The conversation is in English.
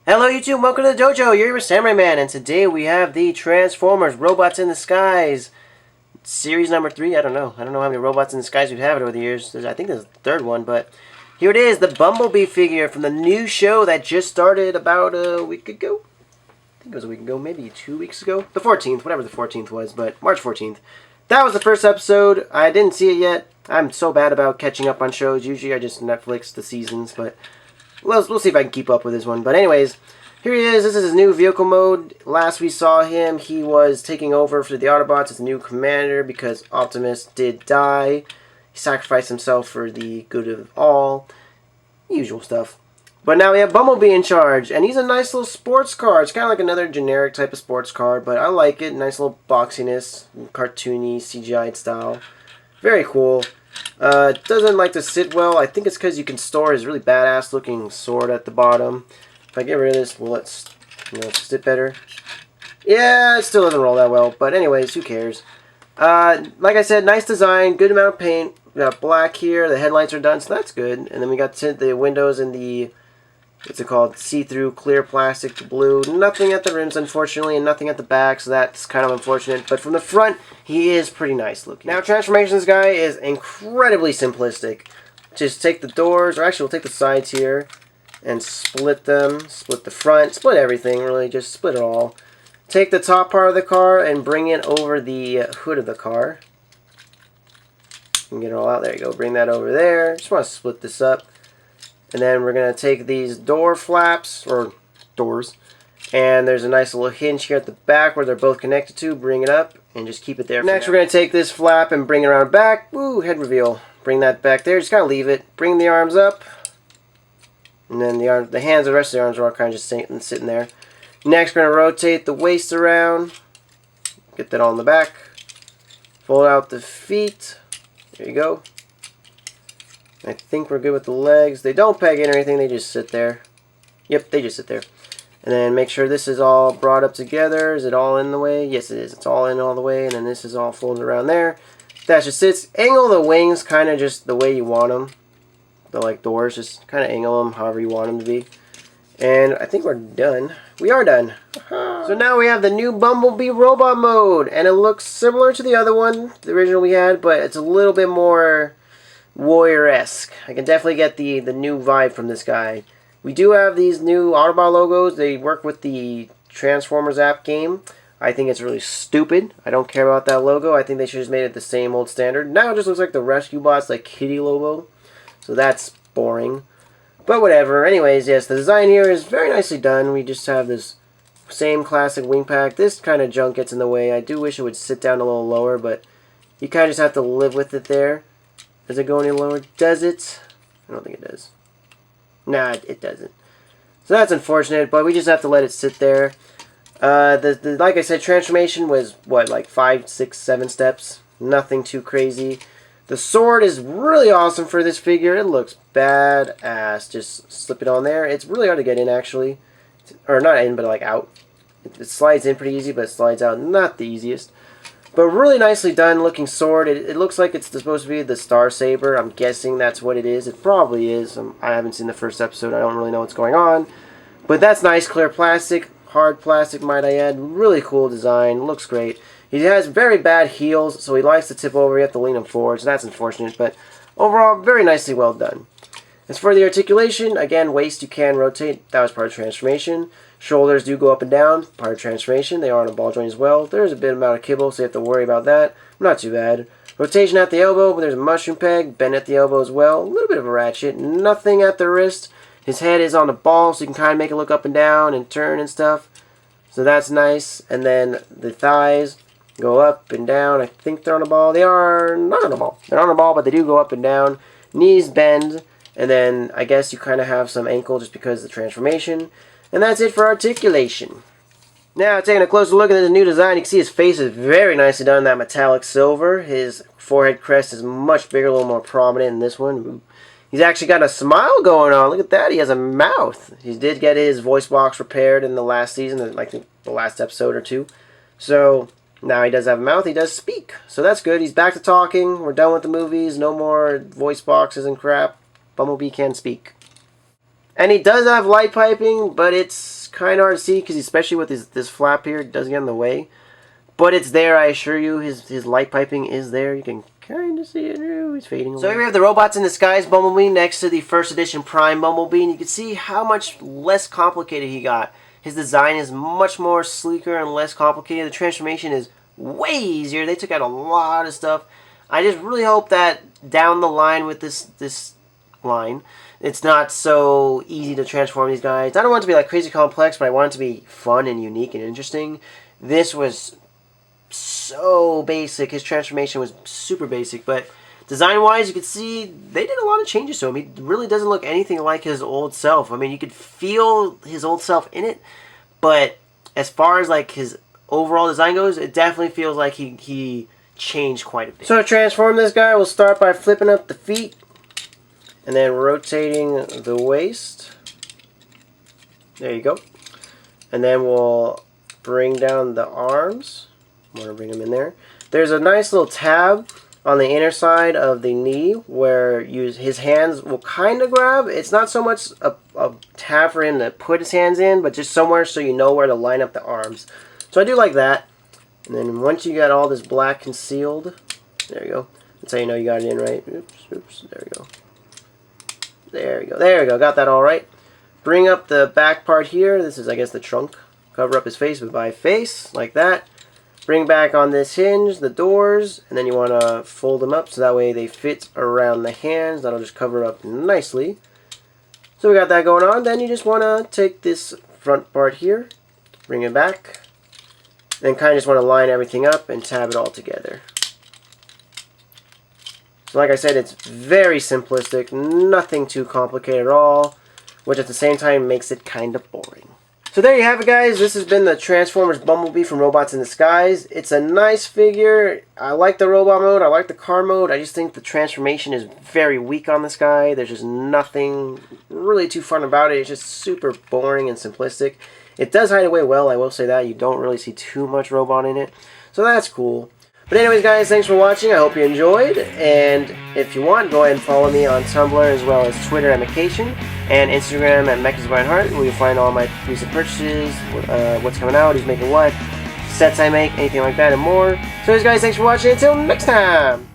Hello YouTube, welcome to the dojo. You're here with Samurai Man, and today we have the Transformers Robots in the Skies series number 3. I don't know how many robots in the skies we've had over the years. I think there's the third one, but here it is, the Bumblebee figure from the new show that just started about a week ago. I think it was a week ago, maybe 2 weeks ago. The 14th, whatever the 14th was, but March 14th. That was the first episode. I didn't see it yet. I'm so bad about catching up on shows. Usually I just Netflix the seasons, but we'll see if I can keep up with this one. But anyways, here he is. This is his new vehicle mode. Last we saw him, he was taking over for the Autobots as the new commander because Optimus did die. He sacrificed himself for the good of all. Usual stuff. But now we have Bumblebee in charge, and he's a nice little sports car. It's kind of like another generic type of sports car, but I like it. Nice little boxiness, cartoony, CGI style. Very cool. It doesn't like to sit well. I think it's because you can store his really badass looking sword at the bottom. If I get rid of this, will it sit better? Yeah, it still doesn't roll that well. But anyways, who cares? Like I said, nice design, good amount of paint. We got black here. The headlights are done, so that's good. And then we got the windows and the, what's it called, see-through clear plastic blue. Nothing at the rims, unfortunately, and nothing at the back, so that's kind of unfortunate. But from the front, he is pretty nice looking. Now, transformations guy is incredibly simplistic. Just take the doors, or actually we'll take the sides here, and split them, split the front, split everything, really, just split it all. Take the top part of the car and bring it over the hood of the car. You can get it all out, there you go, bring that over there. Just want to split this up. And then we're going to take these door flaps, or doors, and there's a nice little hinge here at the back where they're both connected to. Bring it up and just keep it there. Next, we're going to take this flap and bring it around back. Woo, head reveal. Bring that back there. Just kind of leave it. Bring the arms up. And then the hands, the rest of the arms are all kind of just sitting there. Next, we're going to rotate the waist around. Get that all in the back. Fold out the feet. There you go. I think we're good with the legs. They don't peg in or anything, they just sit there. Yep, they just sit there. And then make sure this is all brought up together. Is it all in the way? Yes, it is. It's all in all the way, and then this is all folded around there. That just sits. Angle the wings kind of just the way you want them. The like doors, just kind of angle them however you want them to be. And I think we're done. We are done. So now we have the new Bumblebee robot mode, and it looks similar to the other one, the original we had, but it's a little bit more warrior-esque. I can definitely get the new vibe from this guy. We do have these new Autobot logos. They work with the Transformers app game. I think it's really stupid. I don't care about that logo. I think they should have just made it the same old standard. Now it just looks like the Rescue Bots, like Kitty logo. So that's boring. But whatever. Anyways, yes, the design here is very nicely done. We just have this same classic wing pack. This kind of junk gets in the way. I do wish it would sit down a little lower, but you kind of just have to live with it there. Does it go any lower? Does it? I don't think it does. Nah, it doesn't. So that's unfortunate, but we just have to let it sit there. Like I said, transformation was, what, like 5, 6, 7 steps? Nothing too crazy. The sword is really awesome for this figure. It looks badass. Just slip it on there. It's really hard to get in, actually. Or not in, but like out. It slides in pretty easy, but it slides out not the easiest. But really nicely done looking sword. It looks like it's supposed to be the Star Saber. I'm guessing that's what it is. It probably is. I haven't seen the first episode. I don't really know what's going on. But that's nice. Clear plastic. Hard plastic, might I add. Really cool design. Looks great. He has very bad heels, so he likes to tip over. You have to lean him forward, so that's unfortunate. But overall, very nicely well done. As for the articulation, again, waist you can rotate. That was part of transformation. Shoulders do go up and down. Part of transformation. They are on a ball joint as well. There's a bit amount of kibble, so you have to worry about that. Not too bad. Rotation at the elbow, but there's a mushroom peg. Bend at the elbow as well. A little bit of a ratchet. Nothing at the wrist. His head is on the ball, so you can kind of make it look up and down and turn and stuff. So that's nice. And then the thighs go up and down. I think they're on a ball. They are not on a ball. They're on a ball, but they do go up and down. Knees bend. And then I guess you kind of have some ankle just because of the transformation. And that's it for articulation. Now, taking a closer look at the new design, you can see his face is very nicely done in that metallic silver. His forehead crest is much bigger, a little more prominent in this one. He's actually got a smile going on. Look at that. He has a mouth. He did get his voice box repaired in the last season, like the last episode or two. So now he does have a mouth. He does speak. So that's good. He's back to talking. We're done with the movies. No more voice boxes and crap. Bumblebee can speak. And he does have light piping, but it's kind of hard to see because especially with this flap here, it does get in the way. But it's there, I assure you. His light piping is there. You can kind of see it. He's fading away. So here we have the Robots in Disguise Bumblebee next to the first edition Prime Bumblebee. And you can see how much less complicated he got. His design is much more sleeker and less complicated. The transformation is way easier. They took out a lot of stuff. I just really hope that down the line with this line, it's not so easy to transform these guys. I don't want it to be like crazy complex, but I want it to be fun and unique and interesting. This was so basic. His transformation was super basic, but design-wise, you can see they did a lot of changes to him. He really doesn't look anything like his old self. I mean, you could feel his old self in it, but as far as like his overall design goes, it definitely feels like he changed quite a bit. So to transform this guy, we'll start by flipping up the feet and then rotating the waist. There you go. And then we'll bring down the arms. I'm going to bring them in there. There's a nice little tab on the inner side of the knee where his hands will kind of grab. It's not so much a tab for him to put his hands in, but just somewhere so you know where to line up the arms. So I do like that. And then once you got all this black concealed, there you go. That's how you know you got it in right. Oops, oops, there we go. There we go, there we go. Got that all right. Bring up the back part here. This is, I guess, the trunk. Cover up his face with my face, like that. Bring back on this hinge, the doors, and then you want to fold them up so that way they fit around the hands. That'll just cover up nicely. So we got that going on. Then you just want to take this front part here, bring it back, then kind of just want to line everything up and tab it all together. So like I said, it's very simplistic, nothing too complicated at all, which at the same time makes it kind of boring. So there you have it, guys. This has been the Transformers Bumblebee from Robots in Disguise. It's a nice figure. I like the robot mode. I like the car mode. I just think the transformation is very weak on this guy. There's just nothing really too fun about it. It's just super boring and simplistic. It does hide away well, I will say that. You don't really see too much robot in it. So that's cool. But anyways, guys, thanks for watching. I hope you enjoyed. And if you want, go ahead and follow me on Tumblr as well as Twitter at Mechation and Instagram at MechasBrianHart, where you'll find all my recent purchases, what's coming out, who's making what, sets I make, anything like that, and more. So anyways, guys, thanks for watching. Until next time!